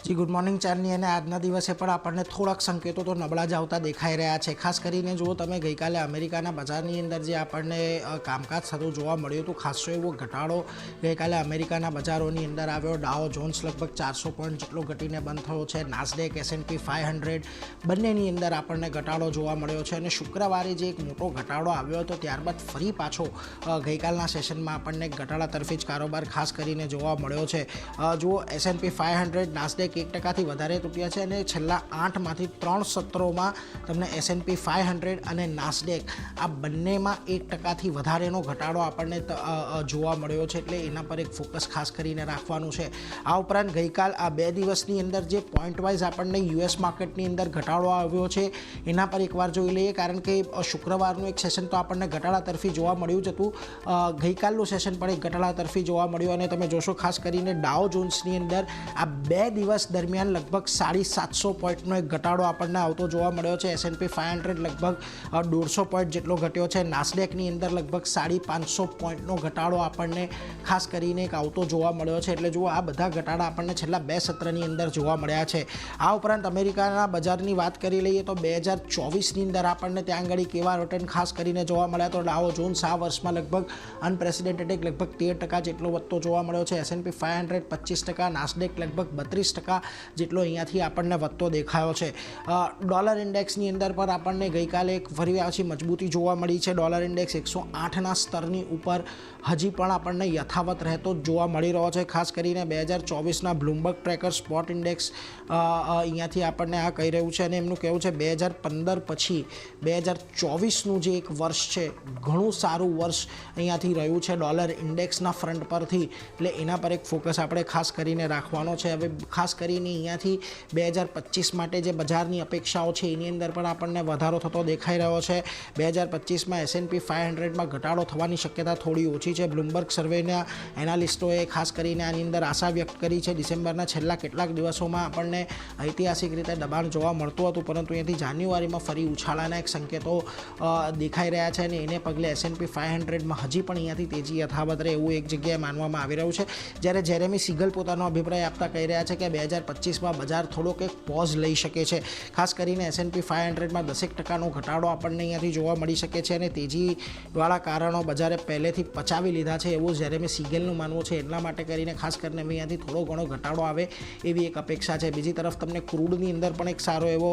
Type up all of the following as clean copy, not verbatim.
જી good morning ચાંદની અને આજના દિવસે પણ આપણને થોડાક સંકેતો તો નબળા જ આવતા દેખાઈ રહ્યા છે. ખાસ કરીને જુઓ તમે ગઈકાલે અમેરિકાના બજારની અંદર જે આપણને કામકાજ થતું જોવા મળ્યું હતું, ખાસો એવો ઘટાડો ગઈકાલે અમેરિકાના બજારોની અંદર આવ્યો. ડાઉ જોન્સ લગભગ 400 પોઈન્ટ જેટલો ઘટીને બંધ થયો છે. નાસ્ડેક S&P 500 બંનેની અંદર આપણને ઘટાડો જોવા મળ્યો છે અને શુક્રવારે જે એક મોટો ઘટાડો આવ્યો હતો ત્યારબાદ ફરી પાછો ગઈકાલના સેશનમાં આપણને ઘટાડા તરફી જ કારોબાર ખાસ કરીને જોવા મળ્યો છે. જુઓ S&P 500 નાસ્ડેક 1% વધારે તૂટ્યા છે અને છેલ્લા 8માંથી 3 સત્રોમાં તમને S&P 500 અને નાસ્ડેક આ બંનેમાં 1%થી વધારેનો ઘટાડો આપણને જોવા મળ્યો છે. એટલે એના પર એક ફોકસ ખાસ કરીને રાખવાનું છે. આ ઉપરાંત ગઈકાલ આ 2 દિવસની અંદર જે પોઈન્ટ વાઇઝ આપણને US માર્કેટની અંદર ઘટાડો આવ્યો છે એના પર એકવાર જોઈ લઈએ, કારણ કે શુક્રવારનું એક સેશન તો આપણને ઘટાડા તરફી જોવા મળ્યું જ હતું. ગઈકાલનું સેશન પણ એક ઘટાડા તરફી જોવા મળ્યું અને તમે જોશો ખાસ કરીને ડાઉ જોન્સની અંદર આ 2 દિવસ દરમિયાન લગભગ 750 પોઈન્ટનો એક ઘટાડો આપણને આવતો જોવા મળ્યો છે. S&P 500 લગભગ 150 પોઈન્ટ જેટલો ઘટ્યો છે. નાસ્ડેકની અંદર લગભગ 550 પોઈન્ટનો ઘટાડો આપણને ખાસ કરીને એક આવતો જોવા મળ્યો છે. એટલે જુઓ આ બધા ઘટાડા આપણને છેલ્લા 2 સત્રની અંદર જોવા મળ્યા છે. આ ઉપરાંત અમેરિકાના બજારની વાત કરી લઈએ તો 2024ની અંદર આપણને ત્યાં આગળ કેવા રિટર્ન ખાસ કરીને જોવા મળ્યા તો ડાઉ જોન્સ આ વર્ષમાં લગભગ અનપ્રેસિડેન્ટેડ લગભગ 13% જેટલો વધતો જોવા મળ્યો છે. S&P 500 25%, નાસ્ડેક લગભગ 32% જેટલો અહીંયાથી આપણને વધતો દેખાયો છે. ડોલર ઇન્ડેક્સની અંદર પણ આપણને ગઈકાલે એક ફરી પાછી મજબૂતી જોવા મળી છે. ડોલર ઇન્ડેક્સ 108ના સ્તરની ઉપર હજી પણ આપણને યથાવત રહેતો જોવા મળી રહ્યો છે. ખાસ કરીને 2024ના બ્લૂમબર્ગ ટ્રેકર સ્પોટ ઇન્ડેક્સ અહીંયાથી આપણને આ કહી રહ્યું છે અને એમનું કહેવું છે 2015 પછી 2024નું જે એક વર્ષ છે ઘણું સારું વર્ષ અહીંયાથી રહ્યું છે ડોલર ઇન્ડેક્સના ફ્રન્ટ પરથી. એટલે એના પર એક ફોકસ આપણે ખાસ કરીને રાખવાનો છે. હવે ખાસ કરીને અહીંયાથી 2025 માટે જે બજારની અપેક્ષાઓ છે એની અંદર પણ આપણને વધારો થતો દેખાઈ રહ્યો છે. 2025માં S&P 500માં ઘટાડો થવાની શક્યતા થોડી ઓછી છે. બ્લૂમબર્ગ સર્વેના એનાલિસ્ટોએ ખાસ કરીને આની અંદર આશા વ્યક્ત કરી છે. ડિસેમ્બરના છેલ્લા કેટલાક દિવસોમાં આપણને ઐતિહાસિક રીતે દબાણ જોવા મળતું હતું, પરંતુ અહીંયાથી જાન્યુઆરીમાં ફરી ઉછાળાના એક સંકેતો દેખાઈ રહ્યા છે અને એને પગલે S&P 500માં હજી પણ અહીંયાથી તેજી યથાવત રહે એવું એક જગ્યાએ માનવામાં આવી રહ્યું છે. જ્યારે જેરેમી સિગલ પોતાનો અભિપ્રાય આપતા કહી રહ્યા છે કે 2025માં બજાર થોડોક એક પોઝ લઈ શકે છે. ખાસ કરીને S&P 500માં 10% ઘટાડો આપણને અહીંયાથી જોવા મળી શકે છે અને તેજીવાળા કારણો બજારે પહેલેથી પચાવી લીધા છે એવું જેરેમી સિગલનું માનવું છે. એટલા માટે કરીને ખાસ કરીને અહીંયાથી થોડો ઘણો ઘટાડો આવે એવી એક અપેક્ષા છે. બીજી તરફ તમને ક્રૂડની અંદર પણ એક સારો એવો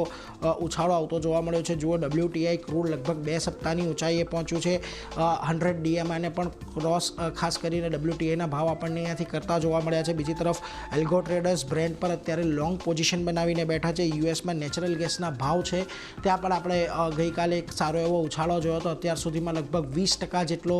ઉછાળો આવતો જોવા મળ્યો છે. જુઓ WTI ક્રૂડ લગભગ 2 સપ્તાહની ઊંચાઈએ પહોંચ્યું છે. 100 DMIને પણ ક્રોસ ખાસ કરીને WTIના ભાવ આપણને અહીંયાથી કરતા જોવા મળ્યા છે. બીજી તરફ એલ્ગો ટ્રેડર્સ બ્રેન્ટ પર અત્યારે લોંગ પોઝિશન બનાવીને બેઠા છે. યુએસમાં નેચરલ ગેસના ભાવ છે ત્યાં પણ આપણે ગઈકાલે એક સારો એવો ઉછાળો જોયો હતો. અત્યાર સુધીમાં લગભગ 20% જેટલો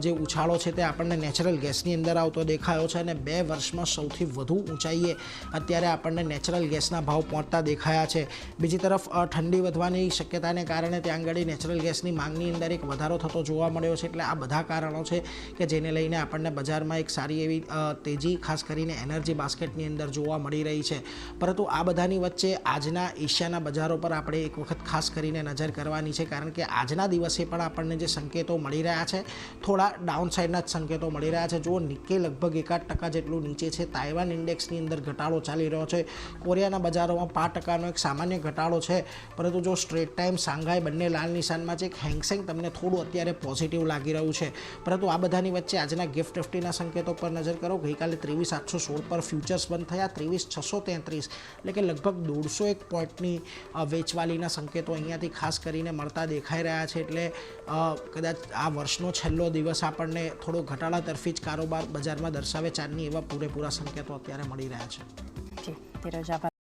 જે ઉછાળો છે તે આપણને નેચરલ ગેસની અંદર આવતો દેખાયો છે અને 2 વર્ષમાં સૌથી વધુ ઊંચાઈએ અત્યારે આપણને નેચરલ ગેસના ભાવ પહોંચતા દેખાયા છે. બીજી તરફ ઠંડી વધવાની શક્યતાને કારણે ત્યાં આગળ નેચરલ ગેસની માંગની અંદર એક વધારો થતો જોવા મળ્યો છે. એટલે આ બધા કારણો છે કે જેને લઈને આપણને બજારમાં એક સારી એવી તેજી ખાસ કરીને એનર્જી બાસ્કેટની અંદર જોવા મળી રહી છે. પરંતુ આ બધાની વચ્ચે આજના એશિયાના બજારો પર આપણે એક વખત ખાસ કરીને નજર કરવાની છે, કારણ કે આજના દિવસે પણ આપણને જે સંકેતો મળી રહ્યા છે થોડા ડાઉન સાઇડના જ સંકેતો મળી રહ્યા છે. જુઓ નિક્કે લગભગ 1% જેટલું નીચે છે. તાઇવાન ઇન્ડેક્સની અંદર ઘટાડો ચાલી રહ્યો છે. કોરિયાના બજારોમાં 5%નો એક સામાન્ય ઘટાડો છે, પરંતુ જો સ્ટ્રેટ ટાઈમ શાંઘાઈ બંને લાલ નિશાનમાં છે. હેંગસેંગ તમને થોડું અત્યારે પોઝિટિવ લાગી રહ્યું છે. પરંતુ આ બધાની વચ્ચે આજના ગિફ્ટ નિફ્ટીના સંકેતો પર નજર કરો. ગઈકાલે 23,816 પર ફ્યુચર્સ બંધ થયા. 23,633 એટલે કે લગભગ 150 પોઈન્ટની વેચવાલીના સંકેતો અહીંયાથી ખાસ કરીને મળતા દેખાઈ રહ્યા છે. એટલે કદાચ આ વર્ષનો છેલ્લો દિવસ આપણને થોડો ઘટાડા તરફી જ કારોબાર બજારમાં દર્શાવે ચાંદની એવા પૂરેપૂરા સંકેતો અત્યારે મળી રહ્યા છે.